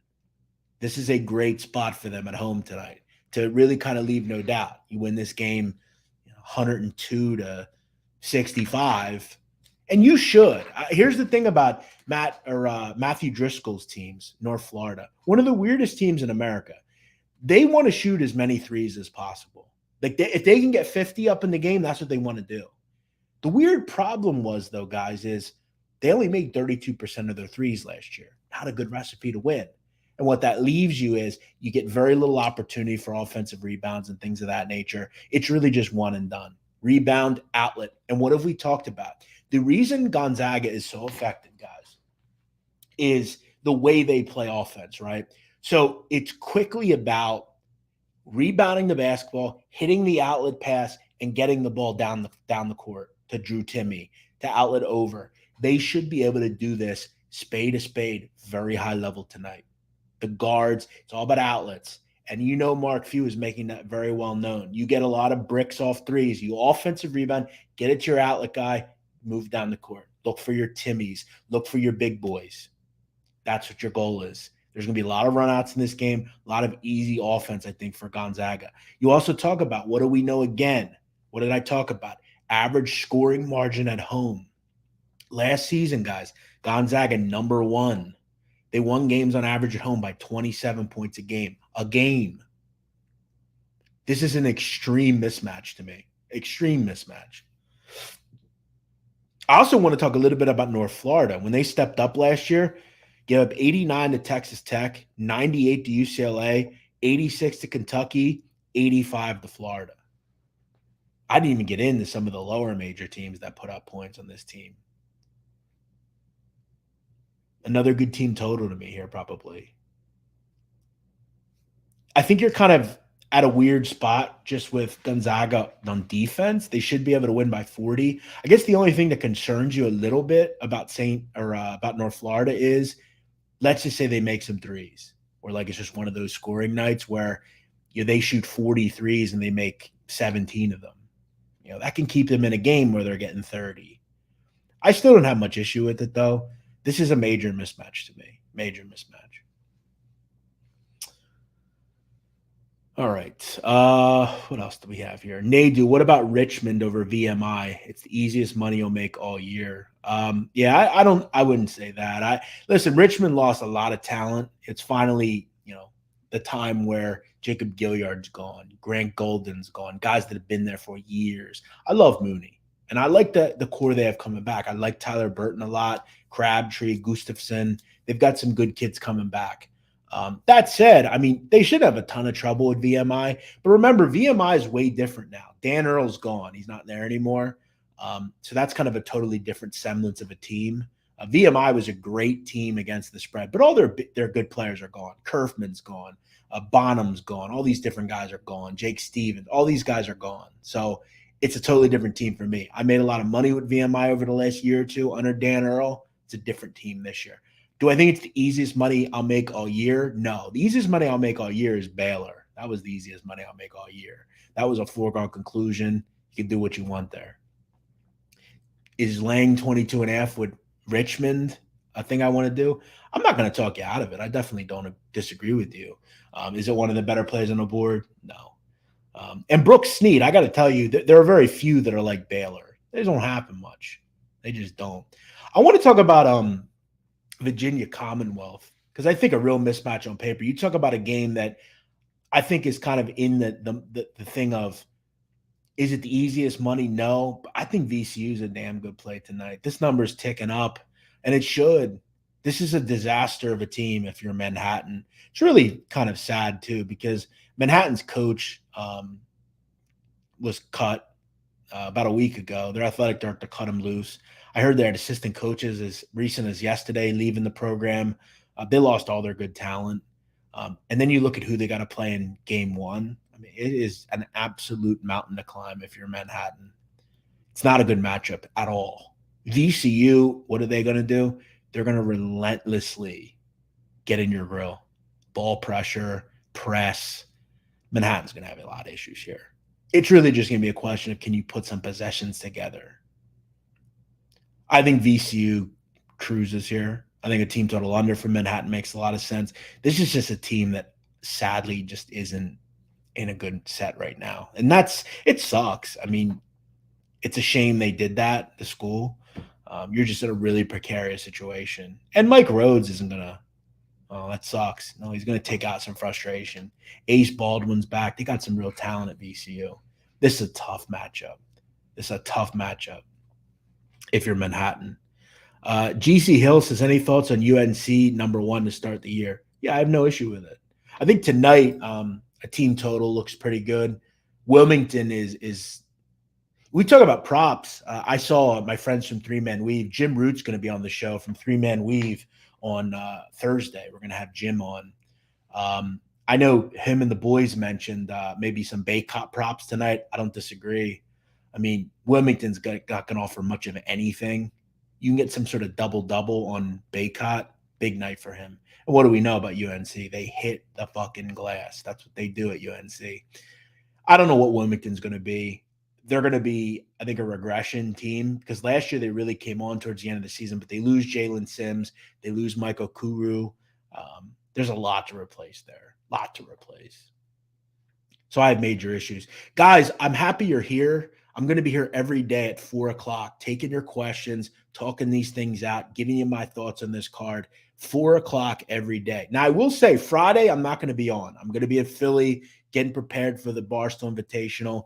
This is a great spot for them at home tonight to really kind of leave no doubt. You win this game 102-65, and you should. Here's the thing about Matthew Driscoll's teams, North Florida, one of the weirdest teams in America. They want to shoot as many threes as possible. Like if they can get 50 up in the game, that's what they want to do. The weird problem was, though, guys, is they only made 32% of their threes last year. Not a good recipe to win. And what that leaves you is you get very little opportunity for offensive rebounds and things of that nature. It's really just one and done. Rebound, outlet. And what have we talked about? The reason Gonzaga is so effective, guys, is the way they play offense, right? So it's quickly about rebounding the basketball, hitting the outlet pass, and getting the ball down the court to Drew Timme, to outlet over. They should be able to do this spade to spade, very high level tonight. The guards, it's all about outlets. And you know Mark Few is making that very well known. You get a lot of bricks off threes. You offensive rebound, get it to your outlet guy, move down the court. Look for your Timmies. Look for your big boys. That's what your goal is. There's going to be a lot of runouts in this game, a lot of easy offense, I think, for Gonzaga. You also talk about, what do we know again? What did I talk about? Average scoring margin at home. Last season, guys, Gonzaga number 1. They won games on average at home by 27 points a game. This is an extreme mismatch to me. Extreme mismatch. I also want to talk a little bit about North Florida. When they stepped up last year, gave up 89 to Texas Tech, 98 to UCLA, 86 to Kentucky, 85 to Florida. I didn't even get into some of the lower major teams that put up points on this team. Another good team total to me here, probably. I think you're kind of at a weird spot just with Gonzaga on defense. They should be able to win by 40. I guess the only thing that concerns you a little bit about about North Florida is, let's just say they make some threes, or like it's just one of those scoring nights where they shoot 40 threes and they make 17 of them. That can keep them in a game where they're getting 30. I still don't have much issue with it, though. This is a major mismatch to me. Major mismatch. All right. What else do we have here? Nadu, what about Richmond over VMI? It's the easiest money you'll make all year. Yeah, I wouldn't say that. Listen, Richmond lost a lot of talent. It's finally, the time where Jacob Gilliard's gone, Grant Golden's gone, guys that have been there for years. I love Mooney, and I like the core they have coming back. I like Tyler Burton a lot, Crabtree, Gustafson. They've got some good kids coming back. That said, I mean, they should have a ton of trouble with VMI. But remember, VMI is way different now. Dan Earl's gone. He's not there anymore. So that's kind of a totally different semblance of a team. VMI was a great team against the spread, but all their good players are gone. Kerfman's gone. Bonham's gone. All these different guys are gone. Jake Stevens. All these guys are gone. So it's a totally different team for me. I made a lot of money with VMI over the last year or two under Dan Earl. It's a different team this year. Do I think it's the easiest money I'll make all year? No. The easiest money I'll make all year is Baylor. That was the easiest money I'll make all year. That was a foregone conclusion. You can do what you want there. Is laying 22.5 with Richmond a thing I want to do? I'm not going to talk you out of it. I definitely don't disagree with you. Is it one of the better plays on the board? No. And Brooks Snead, I got to tell you, there are very few that are like Baylor. They don't happen much. They just don't. I want to talk about Virginia Commonwealth, because I think a real mismatch on paper. You talk about a game that I think is kind of in the thing of, is it the easiest money? No, but I think VCU is a damn good play tonight. This number is ticking up, and it should. This is a disaster of a team if you're Manhattan. It's really kind of sad, too, because Manhattan's coach was cut about a week ago. Their athletic director cut him loose. I heard their assistant coaches as recent as yesterday leaving the program. They lost all their good talent. And then you look at who they got to play in game one. I mean, it is an absolute mountain to climb if you're Manhattan. It's not a good matchup at all. VCU, what are they going to do? They're going to relentlessly get in your grill. Ball pressure, press. Manhattan's going to have a lot of issues here. It's really just going to be a question of, can you put some possessions together? I think VCU cruises here. I think a team total under for Manhattan makes a lot of sense. This is just a team that sadly just isn't in a good set right now. And it sucks. I mean, it's a shame they did that, the school. You're just in a really precarious situation. And Mike Rhodes isn't going to, that sucks. No, he's going to take out some frustration. Ace Baldwin's back. They got some real talent at VCU. This is a tough matchup. If you're Manhattan. GC Hill says, any thoughts on UNC #1 to start the year? Yeah, I have no issue with it. I think tonight a team total looks pretty good. Wilmington is we talk about props. I saw my friends from Three Man Weave. Jim Root's going to be on the show from Three Man Weave on Thursday. We're going to have Jim on. I know him and the boys mentioned maybe some Baycott props tonight. I don't disagree. I mean, Wilmington's not going to offer much of anything. You can get some sort of double-double on Baycott. Big night for him. And what do we know about UNC? They hit the fucking glass. That's what they do at UNC. I don't know what Wilmington's going to be. They're going to be, I think, a regression team, because last year they really came on towards the end of the season, but they lose Jalen Sims. They lose Michael Kuru. There's a lot to replace there. So I have major issues. Guys, I'm happy you're here. I'm going to be here every day at 4 o'clock, taking your questions, talking these things out, giving you my thoughts on this card. 4 o'clock every day. Now, I will say Friday, I'm not going to be on. I'm going to be in Philly getting prepared for the Barstool Invitational,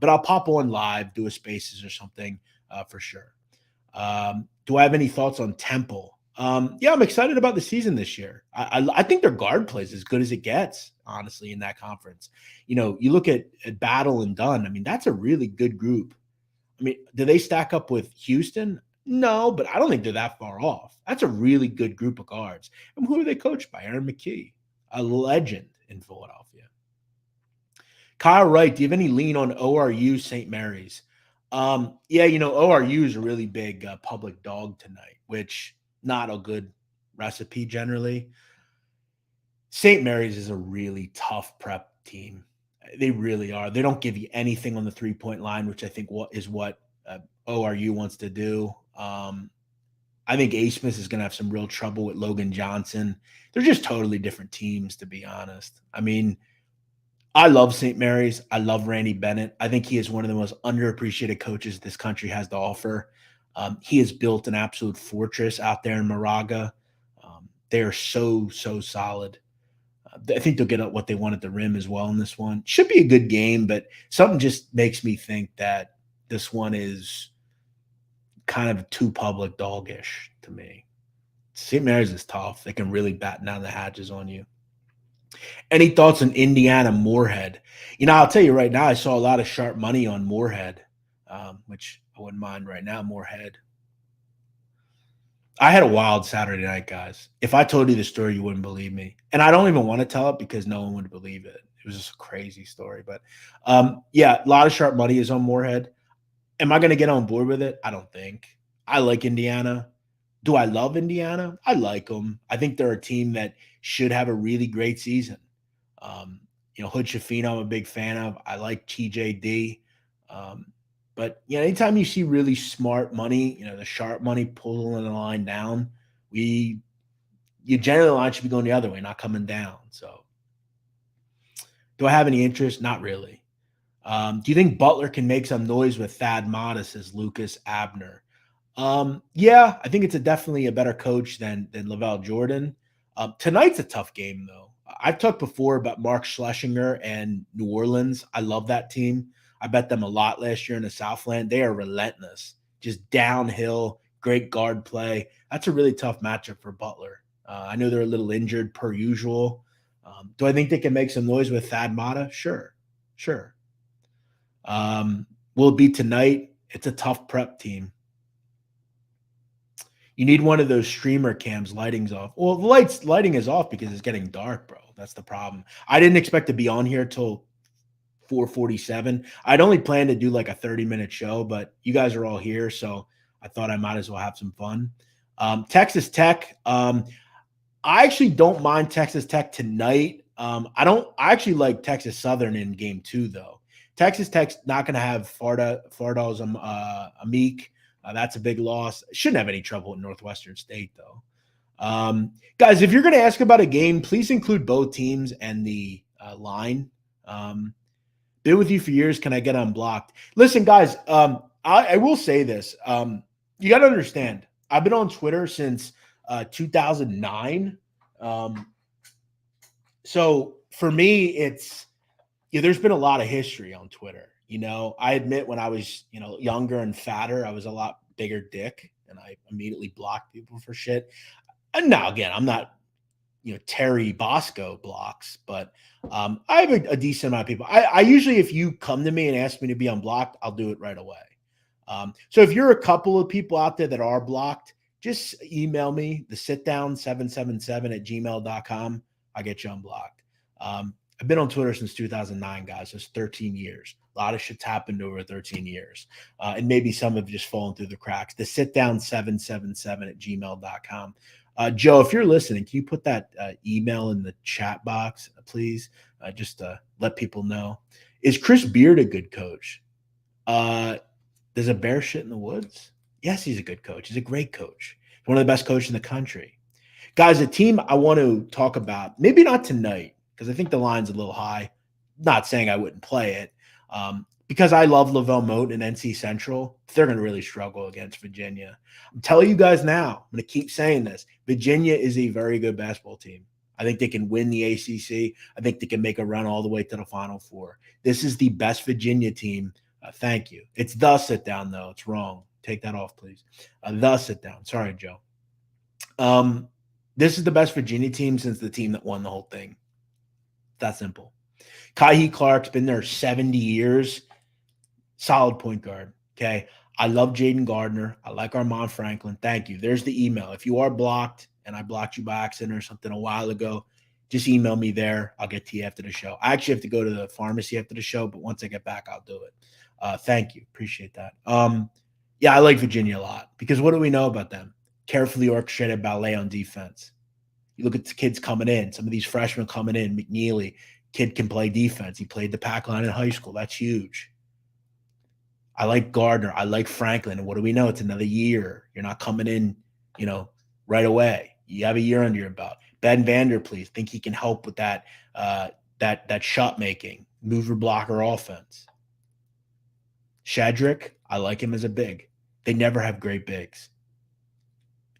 but I'll pop on live, do a Spaces or something for sure. Do I have any thoughts on Temple? Yeah, I'm excited about the season this year. I think their guard play is as good as it gets, honestly, in that conference. You look at Battle and Dunn. I mean, that's a really good group. I mean, do they stack up with Houston? No, but I don't think they're that far off. That's a really good group of guards. And who are they coached by? Aaron McKee, a legend in Philadelphia. Kyle Wright, do you have any lean on ORU St. Mary's? Yeah, ORU is a really big public dog tonight, which not a good recipe generally. St. Mary's is a really tough prep team. They really are. They don't give you anything on the 3-point line, which I think is what ORU wants to do. I think A. Smith is going to have some real trouble with Logan Johnson. They're just totally different teams, to be honest. I mean, I love St. Mary's. I love Randy Bennett. I think he is one of the most underappreciated coaches this country has to offer. He has built an absolute fortress out there in Moraga. They are so solid. I think they'll get what they want at the rim as well in this one. Should be a good game, but something just makes me think that this one is kind of too public doggish to me. St. Mary's is tough. They can really batten down the hatches on you. Any thoughts on Indiana Moorhead? I'll tell you right now, I saw a lot of sharp money on Moorhead, which I wouldn't mind right now, Moorhead. I had a wild Saturday night, guys. If I told you the story, you wouldn't believe me. And I don't even want to tell it because no one would believe it. It was just a crazy story. But, yeah, a lot of sharp money is on Moorhead. Am I going to get on board with it? I don't think. I like Indiana. Do I love Indiana? I like them. I think they're a team that should have a really great season. Hood Shafino, I'm a big fan of. I like TJD. But anytime you see really smart money, the sharp money pulling the line down, generally the line should be going the other way, not coming down. So do I have any interest? Not really. Do you think Butler can make some noise with Thad Matta, says Lucas Abner? Yeah, I think it's definitely a better coach than Lavelle Jordan. Tonight's a tough game, though. I've talked before about Mark Schlesinger and New Orleans. I love that team. I bet them a lot last year in the Southland. They are relentless, just downhill, great guard play. That's a really tough matchup for Butler. I know they're a little injured per usual. Do I think they can make some noise with Thad Matta? Sure. Will it be tonight? It's a tough prep team. You need one of those streamer cams, lighting's off. Well, the lighting is off because it's getting dark, bro. That's the problem. I didn't expect to be on here till 4:47. I'd only planned to do like a 30-minute show, but you guys are all here, so I thought I might as well have some fun. Texas Tech. I actually don't mind Texas Tech tonight. I actually like Texas Southern in game 2, though. Texas Tech's not going to have Fardaws Amik. That's a big loss. Shouldn't have any trouble with Northwestern State, though. Guys, if you're going to ask about a game, please include both teams and the line. Been with you for years. Can I get unblocked? Listen, guys, I will say this. You got to understand, I've been on Twitter since 2009. So for me, there's been a lot of history on Twitter. I admit when I was, younger and fatter, I was a lot bigger dick, and I immediately blocked people for shit. And now, again, I'm not, Terry Bosco blocks, but I have a decent amount of people. I usually, if you come to me and ask me to be unblocked, I'll do it right away. So if you're a couple of people out there that are blocked, just email me, the sitdown777@gmail.com. I'll get you unblocked. I've been on Twitter since 2009, guys. That's 13 years. A lot of shit's happened over 13 years. And maybe some have just fallen through the cracks. The sitdown777@gmail.com. Joe, if you're listening, can you put that email in the chat box, please? Just to let people know. Is Chris Beard a good coach? Does a bear shit in the woods? Yes, he's a good coach. He's a great coach. He's one of the best coaches in the country. Guys, a team I want to talk about, maybe not tonight, because I think the line's a little high. Not saying I wouldn't play it. Because I love Lavelle Moat and NC Central, they're going to really struggle against Virginia. I'm telling you guys now, I'm going to keep saying this. Virginia is a very good basketball team. I think they can win the ACC. I think they can make a run all the way to the Final Four. This is the best Virginia team. Thank you. It's the sit down, though. It's wrong. Take that off, please. The sit down. Sorry, Joe. This is the best Virginia team since the team that won the whole thing. That simple. Kahi Clark's been there 70 years. Solid point guard. Okay. I love Jaden Gardner. I like Armand Franklin. Thank you. There's the email. If you are blocked and I blocked you by accident or something a while ago, just email me there. I'll get to you after the show. I actually have to go to the pharmacy after the show, but once I get back, I'll do it. Thank you. Appreciate that. Yeah, I like Virginia a lot because what do we know about them? Carefully orchestrated ballet on defense. You look at the kids coming in, some of these freshmen coming in, McNeely, kid can play defense. He played the pack line in high school. That's huge. I like Gardner. I like Franklin. And what do we know? It's another year. You're not coming in, right away. You have a year under your belt. Ben Vanderbilt, think he can help with that shot making, mover blocker offense. Shadrick, I like him as a big. They never have great bigs.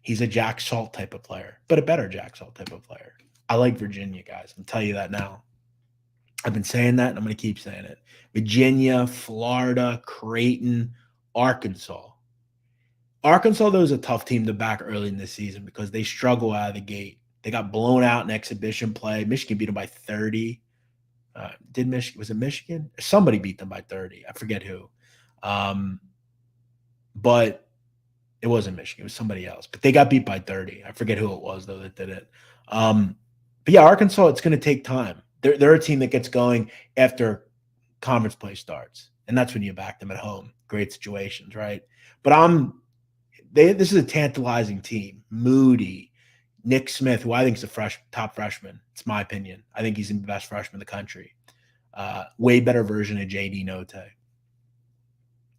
He's a Jack Salt type of player, but a better Jack Salt type of player. I like Virginia, guys. I'm telling you that now. I've been saying that, and I'm going to keep saying it. Virginia, Florida, Creighton, Arkansas. Arkansas, though, is a tough team to back early in the season because they struggle out of the gate. They got blown out in exhibition play. Michigan beat them by 30. Was it Michigan? Somebody beat them by 30. I forget who. But it wasn't Michigan. It was somebody else. But they got beat by 30. I forget who it was, though, that did it. But, yeah, Arkansas, it's going to take time. They're a team that gets going after conference play starts, and that's when you back them at home. Great situations, right? But this is a tantalizing team. Moody, Nick Smith, who I think is a top freshman. It's my opinion. I think he's the best freshman in the country. Way better version of J.D. Note.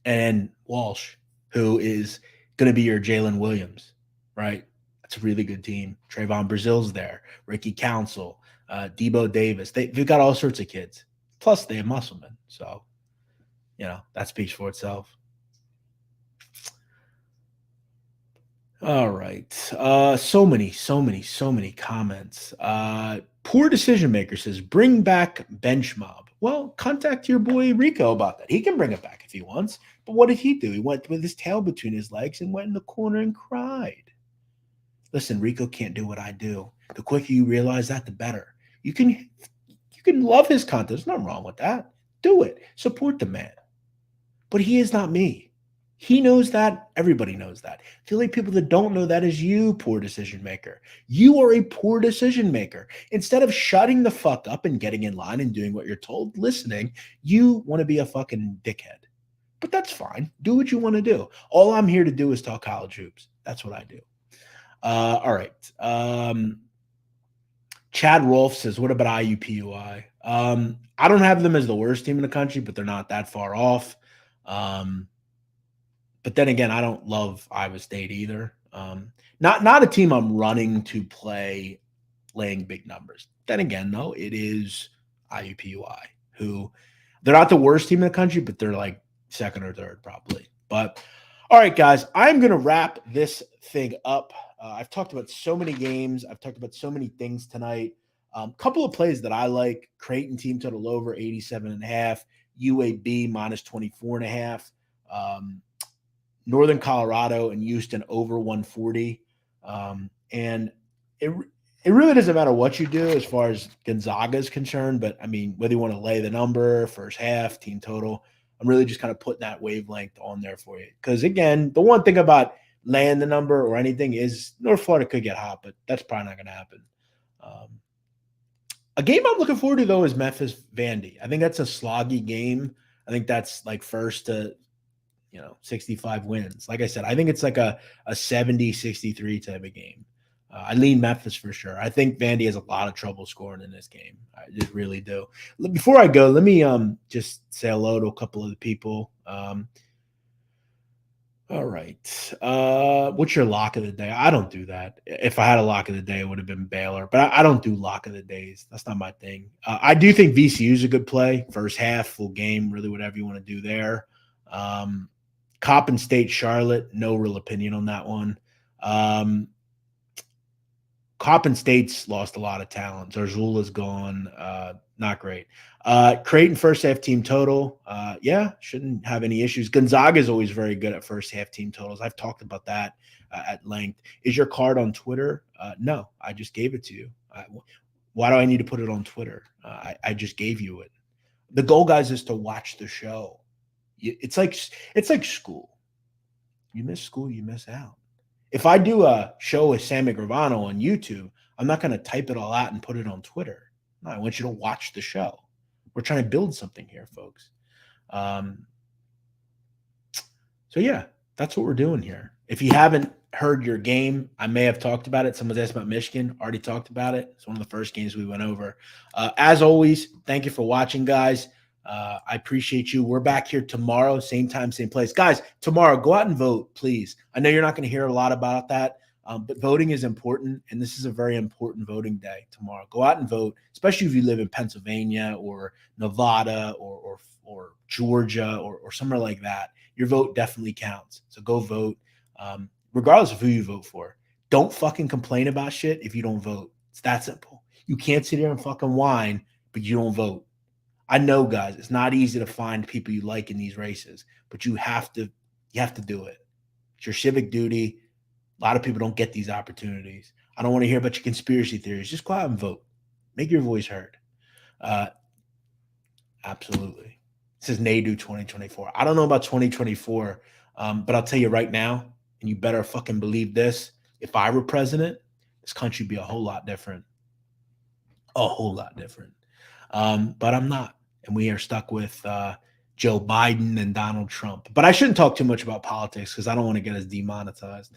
And Walsh, who is going to be your Jalen Williams, right? That's a really good team. Trayvon Brazil's there. Ricky Council. Debo Davis. They've got all sorts of kids. Plus, they have Musselman. So, that speaks for itself. All right. So many comments. Poor decision maker says, bring back bench mob. Well, contact your boy Rico about that. He can bring it back if he wants. But what did he do? He went with his tail between his legs and went in the corner and cried. Listen, Rico can't do what I do. The quicker you realize that, the better. You can love his content. There's nothing wrong with that. Do it. Support the man. But he is not me. He knows that. Everybody knows that. The only people that don't know that is you, poor decision maker. You are a poor decision maker. Instead of shutting the fuck up and getting in line and doing what you're told, listening, you want to be a fucking dickhead. But that's fine. Do what you want to do. All I'm here to do is talk college hoops. That's what I do. All right. Chad Rolfe says, what about IUPUI? I don't have them as the worst team in the country, but they're not that far off. But then again, I don't love Iowa State either. Not a team I'm running to play laying big numbers. Then again, though, it is IUPUI, who they're not the worst team in the country, but they're like second or third probably. But all right, guys, I'm going to wrap this thing up. I've talked about so many games. I've talked about so many things tonight. Couple of plays that I like. Creighton team total over 87.5. UAB minus 24.5. Northern Colorado and Houston over 140. And it really doesn't matter what you do as far as Gonzaga is concerned. But, I mean, whether you want to lay the number, first half, team total, I'm really just kind of putting that wavelength on there for you. Because, again, the one thing about laying the number or anything is North Florida could get hot, but that's probably not going to happen. A game I'm looking forward to, though, is Memphis-Vandy. I think that's a sloggy game. I think that's like first to, 65 wins. Like I said, I think it's like a 70-63 type of game. I lean Memphis for sure. I think Vandy has a lot of trouble scoring in this game. I just really do. Before I go, let me just say hello to a couple of the people. All right. What's your lock of the day? I don't do that. If I had a lock of the day, it would have been Baylor. But I don't do lock of the days. That's not my thing. I do think VCU is a good play. First half, full game, really whatever you want to do there. Coppin State, Charlotte, no real opinion on that one. Coppin State's lost a lot of talent. Zarzula's gone. Not great. Creighton first half team total. Yeah, shouldn't have any issues. Gonzaga is always very good at first half team totals. I've talked about that. at length. Is your card on Twitter? No, I just gave it to you. Why do I need to put it on Twitter? I just gave you it. The goal, guys, is to watch the show. It's like school. You miss school, you miss out. If I do a show with Sammy Gravano on YouTube, I'm not going to type it all out and put it on Twitter. No, I want you to watch the show. We're trying to build something here, folks. So, yeah, that's what we're doing here. If you haven't heard your game, I may have talked about it. Someone's asked about Michigan. Already talked about it. It's one of the first games we went over. As always, thank you for watching, guys. I appreciate you. We're back here tomorrow, same time, same place. Guys, tomorrow, go out and vote, please. I know you're not going to hear a lot about that, but voting is important, and this is a very important voting day tomorrow. Go out and vote, especially if you live in Pennsylvania or Nevada or Georgia or somewhere like that. Your vote definitely counts, so go vote, regardless of who you vote for. Don't fucking complain about shit if you don't vote. It's that simple. You can't sit here and fucking whine, but you don't vote. I know, guys, it's not easy to find people you like in these races, but you have to do it. It's your civic duty. A lot of people don't get these opportunities. I don't want to hear about your conspiracy theories. Just go out and vote. Make your voice heard. Absolutely. This is Nadu 2024. I don't know about 2024, but I'll tell you right now, and you better fucking believe this, if I were president, this country would be a whole lot different. A whole lot different. But I'm not. And we are stuck with Joe Biden and Donald Trump. But I shouldn't talk too much about politics because I don't want to get us demonetized.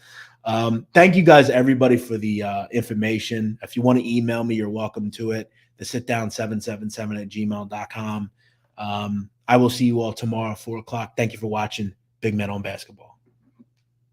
Thank you guys, everybody, for the information. If you want to email me, you're welcome to it. The sitdown777@gmail.com. I will see you all tomorrow at 4 o'clock. Thank you for watching Big Men on Basketball.